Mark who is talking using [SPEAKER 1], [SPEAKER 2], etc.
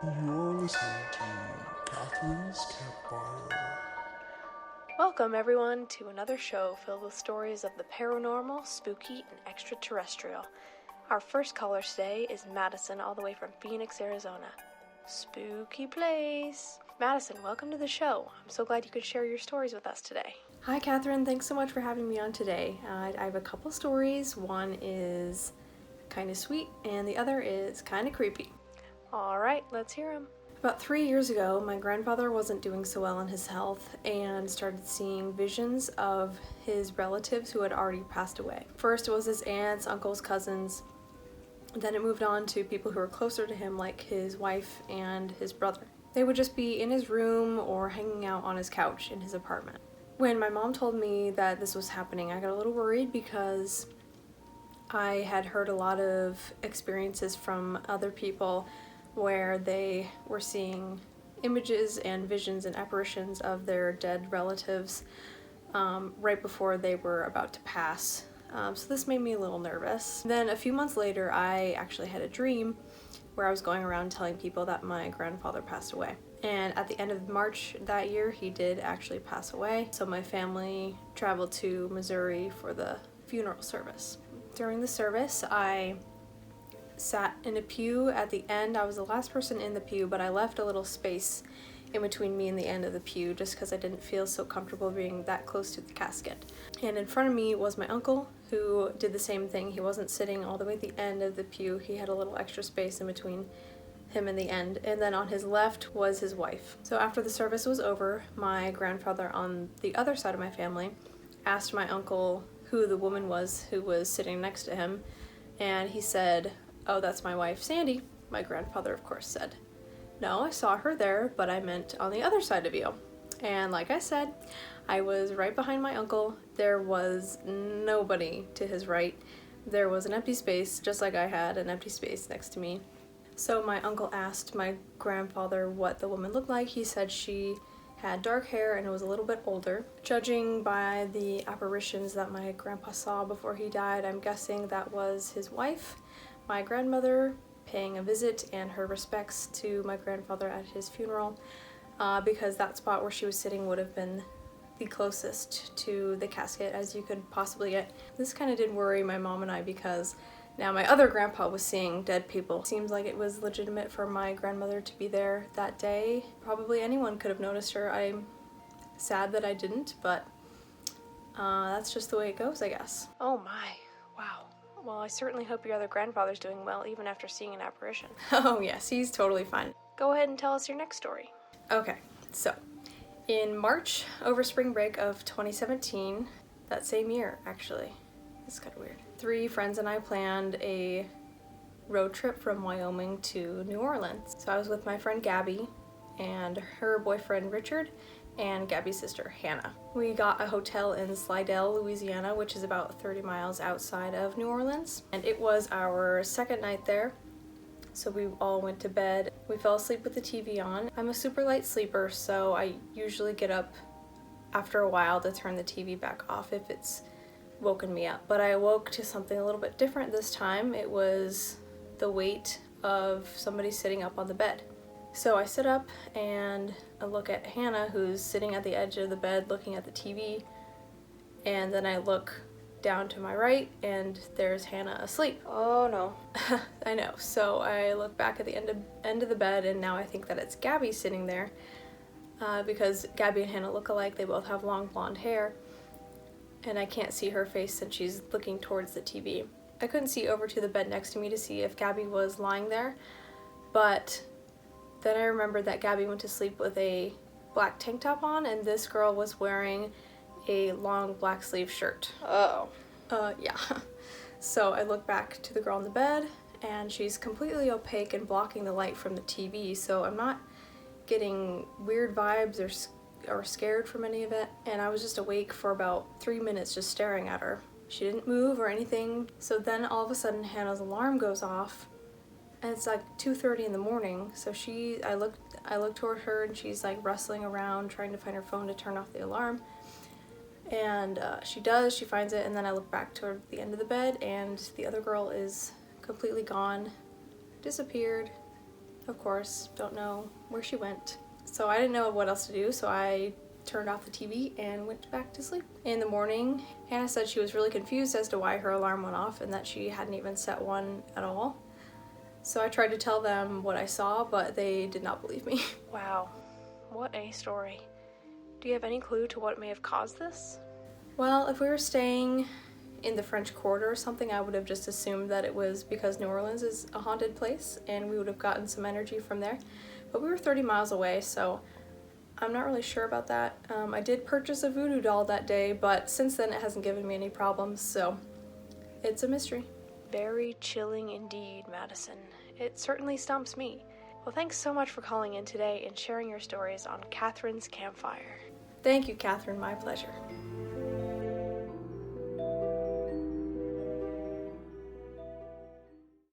[SPEAKER 1] You're listening to Catherine's Campfire.
[SPEAKER 2] Welcome, everyone, to another show filled with stories of the paranormal, spooky, and extraterrestrial. Our first caller today is Madison, all the way from Phoenix, Arizona. Spooky place. Madison, welcome to the show. I'm so glad you could share your stories with us today. Hi, Catherine. Thanks so much for having me on today. I have a couple stories. One is kind of sweet, and the other is kind of creepy. All right, let's hear them. About 3 years ago, my grandfather wasn't doing so well in his health and started seeing visions of his relatives who had already passed away. First, it was his aunts, uncles, cousins. Then it moved on to people who were closer to him, like his wife and his brother. They would just be in his room or hanging out on his couch in his apartment. When my mom told me that this was happening, I got a little worried because I had heard a lot of experiences from other people where they were seeing images and visions and apparitions of their dead relatives right before they were about to pass. So this made me a little nervous. Then a few months later, I actually had a dream where I was going around telling people that my grandfather passed away. And at the end of March that year, he did actually pass away. So my family traveled to Missouri for the funeral service. During the service, I sat in a pew at the end. I was the last person in the pew, but I left a little space in between me and the end of the pew just because I didn't feel so comfortable being that close to the casket. And in front of me was my uncle, who did the same thing. He wasn't sitting all the way at the end of the pew. He had a little extra space in between him and the end. And then on his left was his wife. So after the service was over, my grandfather on the other side of my family asked my uncle who the woman was who was sitting next to him, and he said, "Oh, that's my wife, Sandy." My grandfather, of course, said, "No, I saw her there, but I meant on the other side of you." And like I said, I was right behind my uncle. There was nobody to his right. There was an empty space, just like I had an empty space next to me. So my uncle asked my grandfather what the woman looked like. He said she had dark hair and was a little bit older. Judging by the apparitions that my grandpa saw before he died, I'm guessing that was his wife, my grandmother, paying a visit and her respects to my grandfather at his funeral, because that spot where she was sitting would have been the closest to the casket as you could possibly get. This kind of did worry my mom and I because now my other grandpa was seeing dead people. Seems like it was legitimate for my grandmother to be there that day. Probably anyone could have noticed her. I'm sad that I didn't, but that's just the way it goes, I guess. Oh my, wow. Well, I certainly hope your other grandfather's doing well, even after seeing an apparition. Oh yes, he's totally fine. Go ahead and tell us your next story. Okay, so in March, over spring break of 2017, that same year, actually, it's kind of weird, 3 friends and I planned a road trip from Wyoming to New Orleans. So I was with my friend Gabby and her boyfriend Richard and Gabby's sister Hannah. We got a hotel in Slidell, Louisiana, which is about 30 miles outside of New Orleans. And it was our second night there, so we all went to bed. We fell asleep with the TV on. I'm a super light sleeper, so I usually get up after a while to turn the TV back off if it's woken me up. But I awoke to something a little bit different this time. It was the weight of somebody sitting up on the bed. So I sit up and I look at Hannah, who's sitting at the edge of the bed looking at the TV, and then I look down to my right and there's Hannah asleep. Oh no. I know. So I look back at the end of the bed, and now I think that it's Gabby sitting there, because Gabby and Hannah look alike. They both have long blonde hair, and I can't see her face since she's looking towards the TV. I couldn't see over to the bed next to me to see if Gabby was lying there, but then I remembered that Gabby went to sleep with a black tank top on, and this girl was wearing a long black sleeve shirt. Oh. Yeah. So I look back to the girl on the bed, and she's completely opaque and blocking the light from the TV, so I'm not getting weird vibes or scared from any of it, and I was just awake for about 3 minutes just staring at her. She didn't move or anything. So then all of a sudden Hannah's alarm goes off, and it's like 2:30 in the morning. So I look toward her, and she's like rustling around trying to find her phone to turn off the alarm. And she finds it, and then I look back toward the end of the bed, and the other girl is completely gone, disappeared. of course, don't know where she went. So I didn't know what else to do, so I turned off the TV and went back to sleep. In the morning, Hannah said she was really confused as to why her alarm went off and that she hadn't even set one at all. So I tried to tell them what I saw, but they did not believe me. Wow, what a story. Do you have any clue to what may have caused this? Well, if we were staying in the French Quarter or something, I would have just assumed that it was because New Orleans is a haunted place and we would have gotten some energy from there. But we were 30 miles away, so I'm not really sure about that. I did purchase a voodoo doll that day, but since then it hasn't given me any problems, so it's a mystery. Very chilling indeed, Madison. It certainly stumps me. Well, thanks so much for calling in today and sharing your stories on Catherine's Campfire. Thank you, Catherine. My pleasure.